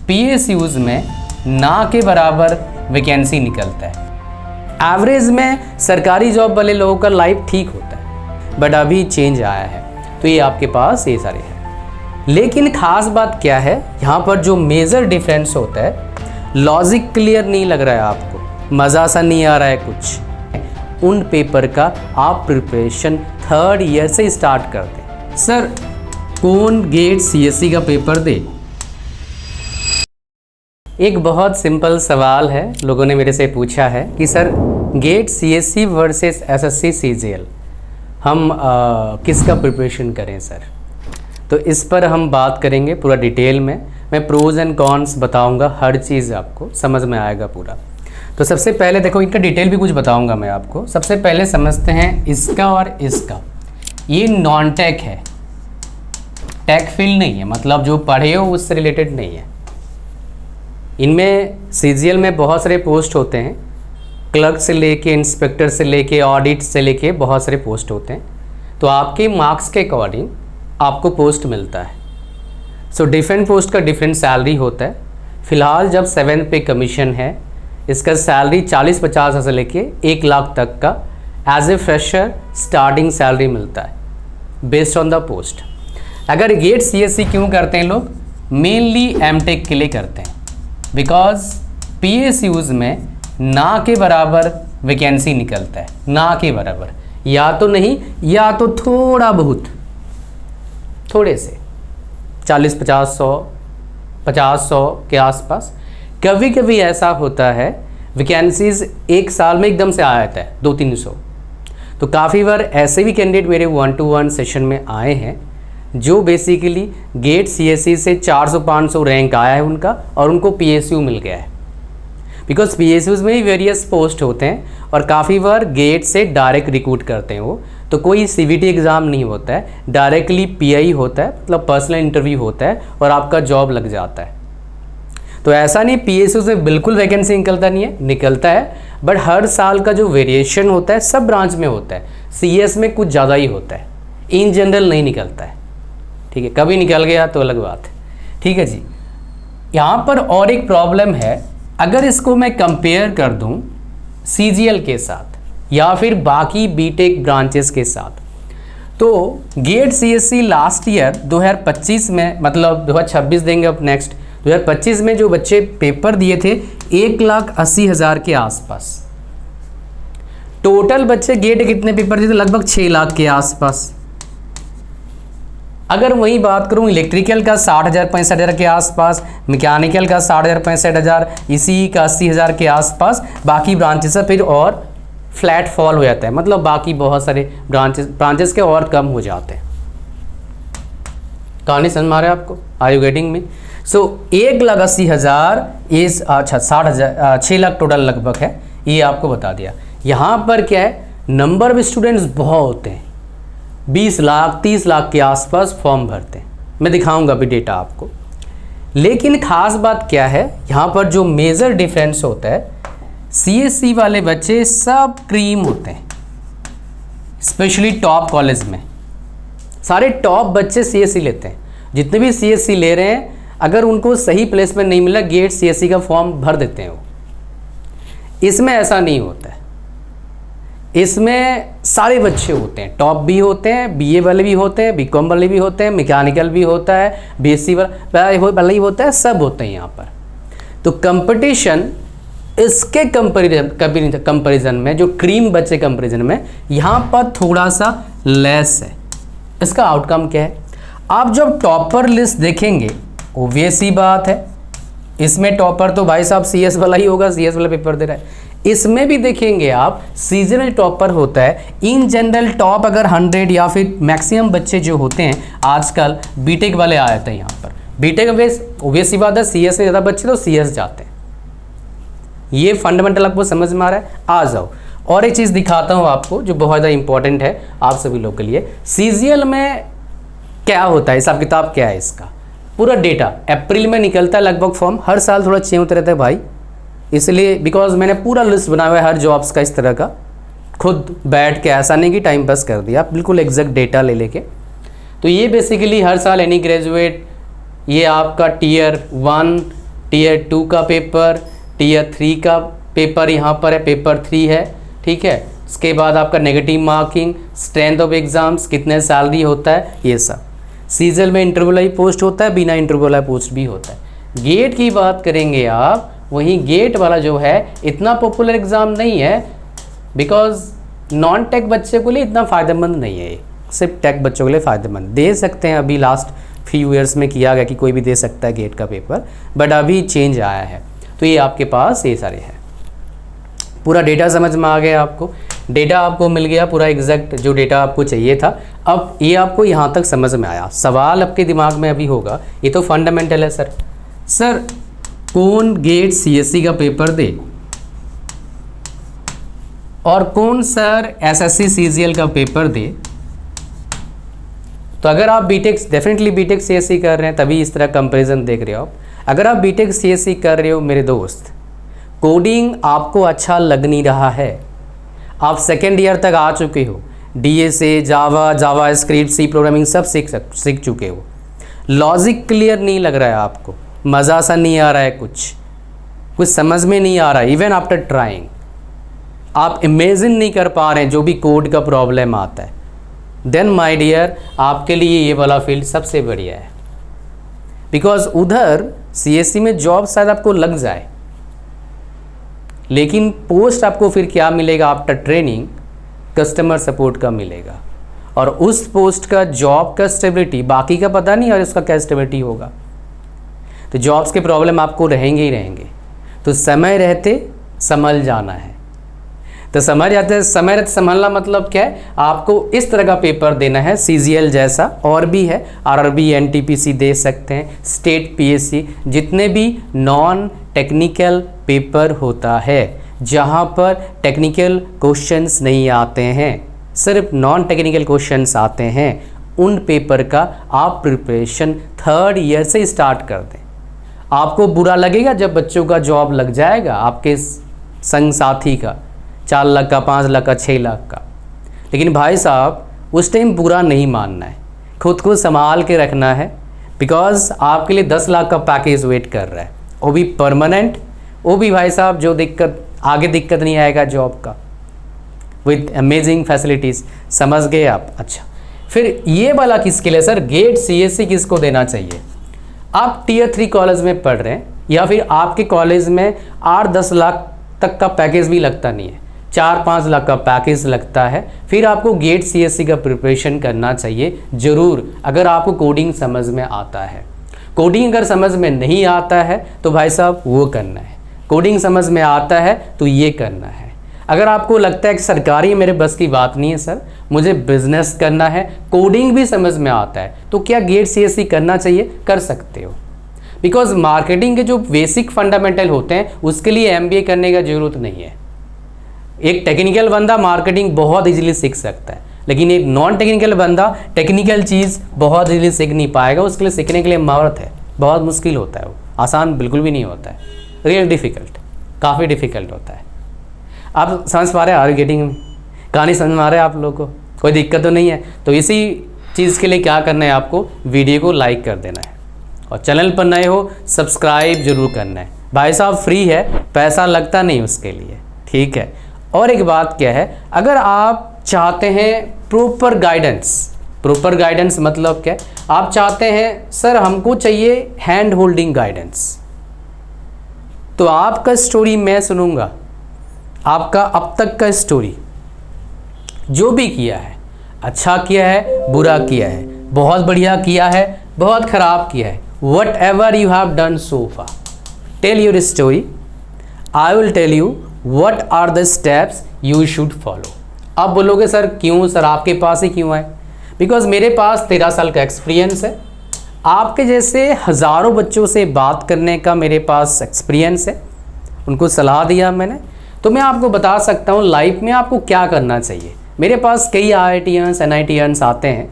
PSUs में ना के बराबर वैकेंसी निकलता है। एवरेज में सरकारी जॉब वाले लोगों का लाइफ ठीक होता है, बट अभी चेंज आया है, तो ये आपके पास ये सारे हैं। लेकिन खास बात क्या है, यहाँ पर जो मेजर डिफरेंस होता है, लॉजिक क्लियर नहीं लग रहा है आपको, मज़ा सा नहीं आ रहा है कुछ, उन पेपर का आप प्रिपरेशन 3rd ईयर से स्टार्ट कर दें। सर कौन गेट CSE का पेपर दे? एक बहुत सिंपल सवाल है, लोगों ने मेरे से पूछा है कि sir GATE CSE versus SSC CGL हम किसका प्रिपरेशन करें सर? तो इस पर हम बात करेंगे पूरा डिटेल में। मैं प्रोज एंड कॉन्स बताऊंगा, हर चीज़ आपको समझ में आएगा पूरा। तो सबसे पहले देखो, इनका डिटेल भी कुछ बताऊंगा मैं आपको। सबसे पहले समझते हैं इसका और इसका। ये नॉन टेक है, टेक फील्ड नहीं है, मतलब जो पढ़े हो उससे रिलेटेड नहीं है। इनमें CGL में बहुत सारे पोस्ट होते हैं, क्लर्क से लेके इंस्पेक्टर से लेके ऑडिट से लेके बहुत सारे पोस्ट होते हैं। तो आपके मार्क्स के अकॉर्डिंग आपको पोस्ट मिलता है। सो डिफरेंट पोस्ट का डिफरेंट सैलरी होता है। फ़िलहाल जब 7th पे कमीशन है, इसका सैलरी 40-50 से लेके 1 लाख तक का as a fresher starting salary मिलता है बेस्ड ऑन द पोस्ट। अगर गेट CSE क्यों करते हैं लोग? मेनली MTech के लिए करते हैं, बिकॉज PSUs में ना के बराबर वैकेंसी निकलता है, ना के बराबर, या तो नहीं या तो थोड़ा बहुत, थोड़े से 40-50-100 के आसपास। कभी कभी ऐसा होता है वैकेंसीज एक साल में एकदम से आ जाता है 200-300। तो काफ़ी बार ऐसे भी कैंडिडेट मेरे 1-to-1 सेशन में आए हैं जो बेसिकली गेट CSE से 400-500 रैंक आया है उनका, और उनको PSU मिल गया है। बिकॉज PSUs में ही वेरियस पोस्ट होते हैं और काफ़ी बार गेट से डायरेक्ट रिक्रूट करते हैं वो, तो कोई CVT एग्ज़ाम नहीं होता है, डायरेक्टली PI होता है, मतलब पर्सनल इंटरव्यू होता है और आपका जॉब लग जाता है। तो ऐसा नहीं PSUs में बिल्कुल वैकेंसी निकलता नहीं है, निकलता है, बट हर साल का जो वेरिएशन होता है सब ब्रांच में होता है। CS में कुछ ज़्यादा ही होता है, इन जनरल नहीं निकलता है। ठीक है, कभी निकल गया तो अलग बात है। ठीक है जी। यहाँ पर और एक प्रॉब्लम है, अगर इसको मैं कंपेयर कर दूँ CGL के साथ या फिर बाकी BTech ब्रांचेस के साथ, तो गेट CSE लास्ट ईयर 2025 में, मतलब 2026 देंगे अब नेक्स्ट, 2025 में जो बच्चे पेपर दिए थे 1,80,000 के आसपास। टोटल बच्चे गेट कितने पेपर दिए थे? लगभग 6 लाख के आसपास। अगर वही बात करूं इलेक्ट्रिकल का 60,000-65,000 के आसपास, मैकेनिकल का 60,000-65,000, इसी का 80,000 के आसपास, बाकी ब्रांचेस फिर और फ्लैट फॉल हो जाता है, मतलब बाकी बहुत सारे ब्रांचेस के और कम हो जाते हैं। कहानी समझ में आ रहा है आपको? Are you getting me? So 1,80,000 इस 6 लाख टोटल लगभग है, ये आपको बता दिया। यहाँ पर क्या है, नंबर ऑफ स्टूडेंट्स बहुत होते हैं, 20 लाख 30 लाख के आसपास फॉर्म भरते हैं। मैं दिखाऊंगा भी डेटा आपको। लेकिन खास बात क्या है, यहाँ पर जो मेजर डिफरेंस होता है, CSE वाले बच्चे सब क्रीम होते हैं, स्पेशली टॉप कॉलेज में सारे टॉप बच्चे CSE लेते हैं। जितने भी CSE ले रहे हैं, अगर उनको सही प्लेसमेंट नहीं मिला, गेट CSE का फॉर्म भर देते हैं वो। इसमें ऐसा नहीं होता है, इसमें सारे बच्चे होते हैं, टॉप भी होते हैं, BA वाले भी होते हैं, BCom वाले भी होते हैं, मैकेनिकल भी होता है, BSc वाला ही होता है, सब होते हैं यहाँ पर। तो कंपटीशन इसके कंपैरिजन में, जो क्रीम बच्चे कंपैरिजन में, यहाँ पर थोड़ा सा लेस है। इसका आउटकम क्या है? आप जब टॉपर लिस्ट देखेंगे, ऑब्वियस ही बात है, इसमें टॉपर तो भाई साहब CS वाला ही होगा, CS वाला पेपर दे रहा है। इसमें भी देखेंगे आप सीजनल टॉपर होता है। इन जनरल टॉप अगर 100 या फिर मैक्सिमम बच्चे जो होते हैं आजकल BTech वाले आ जाते हैं यहाँ पर। BTech ऑब्वियस सी बात है, CS में ज़्यादा बच्चे तो CS जाते हैं। ये फंडामेंटल आपको समझ में आ रहा है? आ जाओ और एक चीज़ दिखाता हूँ आपको जो बहुत ज़्यादा इंपॉर्टेंट है आप सभी लोग के लिए। CGL में क्या होता है, हिसाब किताब क्या है इसका, पूरा डेटा अप्रैल में निकलता है लगभग फॉर्म, हर साल थोड़ा चेंज होते रहता है भाई, इसलिए बिकॉज मैंने पूरा लिस्ट बनाया हुआ है हर जॉब्स का इस तरह का, खुद बैठ के ऐसा नहीं कि टाइम पास कर दिया, बिल्कुल एग्जैक्ट डेटा ले लेके। तो ये बेसिकली हर साल एनी ग्रेजुएट, ये आपका Tier 1 टीयर 2 का पेपर, टीयर 3 का पेपर यहाँ पर है, पेपर 3 है, ठीक है। उसके बाद आपका negative marking, strength of exams, कितने सैलरी होता है, ये सब। सीजल में इंटरव्यू वाली पोस्ट होता है, बिना इंटरव्यू वाला पोस्ट भी होता है। गेट की बात करेंगे आप, वहीं गेट वाला जो है इतना पॉपुलर एग्ज़ाम नहीं है, बिकॉज नॉन टेक बच्चे के लिए इतना फ़ायदेमंद नहीं है, सिर्फ टेक बच्चों के लिए फ़ायदेमंद। दे सकते हैं, अभी लास्ट फ्यू ईयर्स में किया गया कि कोई भी दे सकता है गेट का पेपर, बट अभी चेंज आया है। तो ये आपके पास ये सारे हैं। पूरा डेटा समझ में आ गया आपको, डेटा आपको मिल गया पूरा एग्जैक्ट जो डेटा आपको चाहिए था। अब ये आपको यहाँ तक समझ में आया। सवाल आपके दिमाग में अभी होगा, ये तो फंडामेंटल है सर कौन गेट सीएससी का पेपर दे और कौन सर एसएससी सीजीएल का पेपर दे। तो अगर आप बीटेक, डेफिनेटली बीटेक सीएससी कर रहे हैं तभी इस तरह कंपैरिजन देख रहे हो आप। अगर आप बीटेक सीएससी कर रहे हो मेरे दोस्त, कोडिंग आपको अच्छा लग नहीं रहा है, आप सेकेंड ईयर तक आ चुके हो, डीएसए, जावा स्क्रिप्ट, सी प्रोग्रामिंग सब सीख चुके हो, लॉजिक क्लियर नहीं लग रहा है आपको, मज़ा सा नहीं आ रहा है, कुछ समझ में नहीं आ रहा है, इवन आफ्टर ट्राइंग आप इमेजिन नहीं कर पा रहे हैं जो भी कोड का प्रॉब्लम आता है, देन माय डियर आपके लिए ये वाला फील्ड सबसे बढ़िया है। बिकॉज उधर सीएससी में जॉब शायद आपको लग जाए, लेकिन पोस्ट आपको फिर क्या मिलेगा आफ्टर ट्रेनिंग, कस्टमर सपोर्ट का मिलेगा, और उस पोस्ट का जॉब का स्टेबिलिटी, बाकी का पता नहीं और उसका क्या स्टेबिलिटी होगा। तो जॉब्स के प्रॉब्लम आपको रहेंगे ही रहेंगे। तो समय रहते संभल जाना है। तो समय रहते संभलना मतलब क्या है, आपको इस तरह का पेपर देना है, सीजीएल जैसा, और भी है, आरआरबी, एनटीपीसी दे सकते हैं, स्टेट पीएससी, जितने भी नॉन टेक्निकल पेपर होता है जहाँ पर टेक्निकल क्वेश्चंस नहीं आते हैं, सिर्फ नॉन टेक्निकल क्वेश्चंस आते हैं, उन पेपर का आप प्रिपरेशन थर्ड ईयर से स्टार्ट कर दें। आपको बुरा लगेगा जब बच्चों का जॉब लग जाएगा, आपके संग साथी का 4 लाख का, 5 लाख का, 6 लाख का, लेकिन भाई साहब उस टाइम बुरा नहीं मानना है, खुद को संभाल के रखना है। बिकॉज आपके लिए 10 लाख का पैकेज वेट कर रहा है, वो भी परमानेंट, वो भी भाई साहब जो आगे दिक्कत नहीं आएगा जॉब का, विथ अमेजिंग फैसिलिटीज़। समझ गए आप? अच्छा, फिर ये वाला किसके लिए सर, गेट सीएससी किसको देना चाहिए? आप टीयर 3 कॉलेज में पढ़ रहे हैं, या फिर आपके कॉलेज में 8-10 लाख तक का पैकेज भी लगता नहीं है, 4-5 लाख का पैकेज लगता है, फिर आपको गेट सीएससी का प्रिपरेशन करना चाहिए ज़रूर, अगर आपको कोडिंग समझ में आता है। कोडिंग अगर समझ में नहीं आता है तो भाई साहब वो करना है, कोडिंग समझ में आता है तो ये करना है। अगर आपको लगता है कि सरकारी मेरे बस की बात नहीं है सर, मुझे बिजनेस करना है, कोडिंग भी समझ में आता है, तो क्या गेट सीएससी करना चाहिए? कर सकते हो। बिकॉज मार्केटिंग के जो बेसिक फंडामेंटल होते हैं उसके लिए एमबीए करने का ज़रूरत नहीं है। एक टेक्निकल बंदा मार्केटिंग बहुत इजीली सीख सकता है, लेकिन एक नॉन टेक्निकल बंदा टेक्निकल चीज़ बहुत इजीली सीख नहीं पाएगा। उसके लिए सीखने के लिए महारत है, बहुत मुश्किल होता है, वो आसान बिल्कुल भी नहीं होता है, रियल डिफ़िकल्ट, काफ़ी डिफ़िकल्ट होता है। आप समझ पा रहे हैं? Are you getting? कहानी समझ में आ रहा है आप लोगों को? कोई दिक्कत तो नहीं है? तो इसी चीज़ के लिए क्या करना है, आपको वीडियो को लाइक कर देना है, और चैनल पर नए हो सब्सक्राइब जरूर करना है। भाई साहब फ्री है, पैसा लगता नहीं उसके लिए, ठीक है। और एक बात क्या है, अगर आप चाहते हैं प्रॉपर गाइडेंस मतलब क्या, आप चाहते हैं सर हमको चाहिए हैंड होल्डिंग गाइडेंस, तो आपका स्टोरी मैं सुनूंगा, आपका अब तक का स्टोरी जो भी किया है, अच्छा किया है, बुरा किया है, बहुत बढ़िया किया है, बहुत ख़राब किया है, whatever you have done so far, tell your story. I will tell you what are the steps you should follow. आप बोलोगे सर क्यों, सर आपके पास ही क्यों आए? बिकॉज मेरे पास 13 साल का एक्सपीरियंस है, आपके जैसे हज़ारों बच्चों से बात करने का मेरे पास एक्सपीरियंस है, उनको सलाह दिया मैंने, तो मैं आपको बता सकता हूँ लाइफ में आपको क्या करना चाहिए। मेरे पास कई IITians NITians आते हैं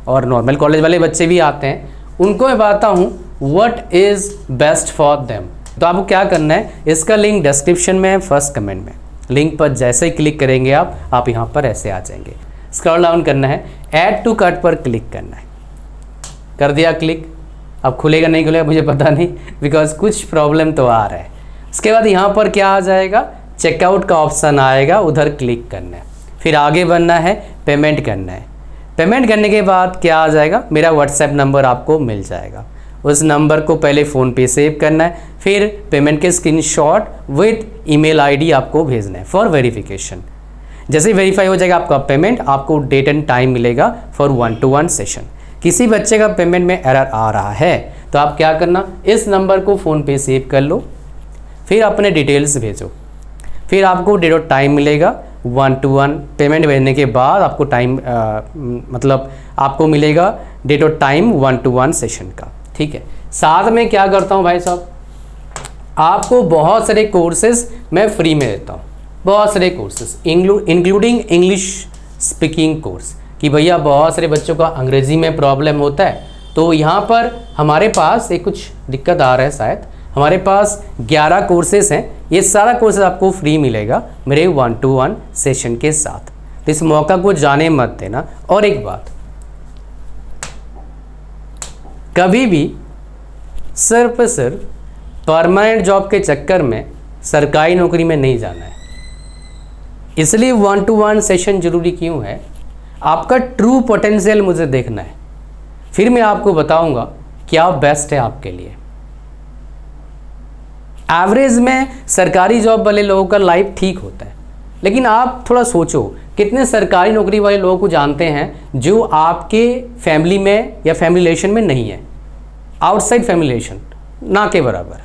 और नॉर्मल कॉलेज वाले बच्चे भी आते हैं, उनको मैं बताता हूँ what is best for them. तो आपको क्या करना है, इसका लिंक डिस्क्रिप्शन में है, फर्स्ट कमेंट में, लिंक पर जैसे ही क्लिक करेंगे आप यहाँ पर ऐसे आ जाएंगे, स्क्रॉल डाउन करना है, ऐड टू कार्ट पर क्लिक करना है, कर दिया क्लिक, अब खुलेगा नहीं खुलेगा मुझे पता नहीं, बिकॉज कुछ प्रॉब्लम तो आ रहा है। उसके बाद यहाँ पर क्या आ जाएगा, चेकआउट का ऑप्शन आएगा, उधर क्लिक करना है, फिर आगे बढ़ना है, पेमेंट करना है। पेमेंट करने के बाद क्या आ जाएगा, मेरा व्हाट्सएप नंबर आपको मिल जाएगा। उस नंबर को पहले फ़ोनपे सेव करना है, फिर पेमेंट के स्क्रीनशॉट विथ ईमेल आईडी आपको भेजना है फॉर वेरिफिकेशन। जैसे ही वेरीफाई हो जाएगा आपका पेमेंट, आपको डेट एंड टाइम मिलेगा फॉर 1-to-1 सेशन। किसी बच्चे का पेमेंट में एरर आ रहा है तो आप क्या करना, इस नंबर को फ़ोनपे सेव कर लो, फिर अपने डिटेल्स भेजो, फिर आपको डेट और टाइम मिलेगा 1-to-1। पेमेंट भेजने के बाद आपको टाइम मतलब आपको मिलेगा डेट और टाइम 1-to-1 सेशन का, ठीक है। साथ में क्या करता हूँ भाई साहब, आपको बहुत सारे कोर्सेज मैं फ्री में देता हूँ, बहुत सारे courses including English speaking course, कि भैया बहुत सारे बच्चों का अंग्रेज़ी में प्रॉब्लम होता है, तो यहाँ पर हमारे पास एक कुछ दिक्कत आ रहा है शायद, हमारे पास 11 कोर्सेज हैं। ये सारा कोर्सेज आपको फ्री मिलेगा मेरे 1-to-1 सेशन के साथ, तो इस मौका को जाने मत देना। और एक बात, कभी भी सिर्फ परमानेंट जॉब के चक्कर में सरकारी नौकरी में नहीं जाना है। इसलिए 1-to-1 सेशन ज़रूरी क्यों है, आपका ट्रू पोटेंशियल मुझे देखना है, फिर मैं आपको बताऊंगा क्या बेस्ट है आपके लिए। एवरेज में सरकारी जॉब वाले लोगों का लाइफ ठीक होता है, लेकिन आप थोड़ा सोचो कितने सरकारी नौकरी वाले लोगों को जानते हैं जो आपके फैमिली में या फैमिली रिलेशन में नहीं है, आउटसाइड फैमिली रिलेशन ना के बराबर।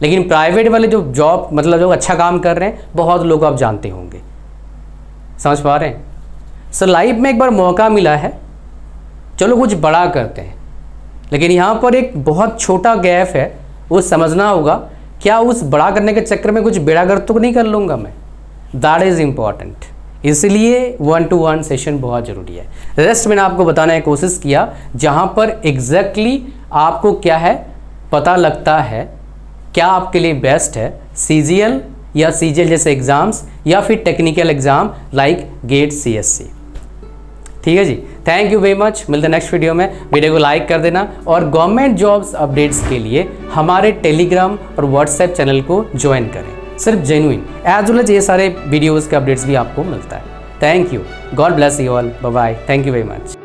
लेकिन प्राइवेट वाले जो जॉब मतलब जो अच्छा काम कर रहे हैं बहुत लोग आप जानते होंगे, समझ पा रहे हैं। सो लाइफ में एक बार मौका मिला है, चलो कुछ बड़ा करते हैं, लेकिन यहाँ पर एक बहुत छोटा गैप है, वो समझना होगा, क्या उस बड़ा करने के चक्कर में कुछ बेड़ागर्द तो नहीं कर लूँगा मैं, दैट इज़ इम्पॉर्टेंट। इसलिए 1-to-1 सेशन बहुत ज़रूरी है। रेस्ट मैंने आपको बताने की कोशिश किया, जहाँ पर एग्जैक्टली आपको क्या है पता लगता है क्या आपके लिए बेस्ट है, CGL या CGL जैसे एग्ज़ाम्स या फिर technical exam like get CSC। ठीक है जी, थैंक यू वेरी मच। मिलते हैं नेक्स्ट वीडियो में। वीडियो को लाइक कर देना और गवर्नमेंट जॉब्स अपडेट्स के लिए हमारे टेलीग्राम और व्हाट्सएप चैनल को ज्वाइन करें। सिर्फ जेन्युइन एज वेल एज ये सारे वीडियोज़ के अपडेट्स भी आपको मिलता है। Thank you, God bless you all, bye bye, thank you very much.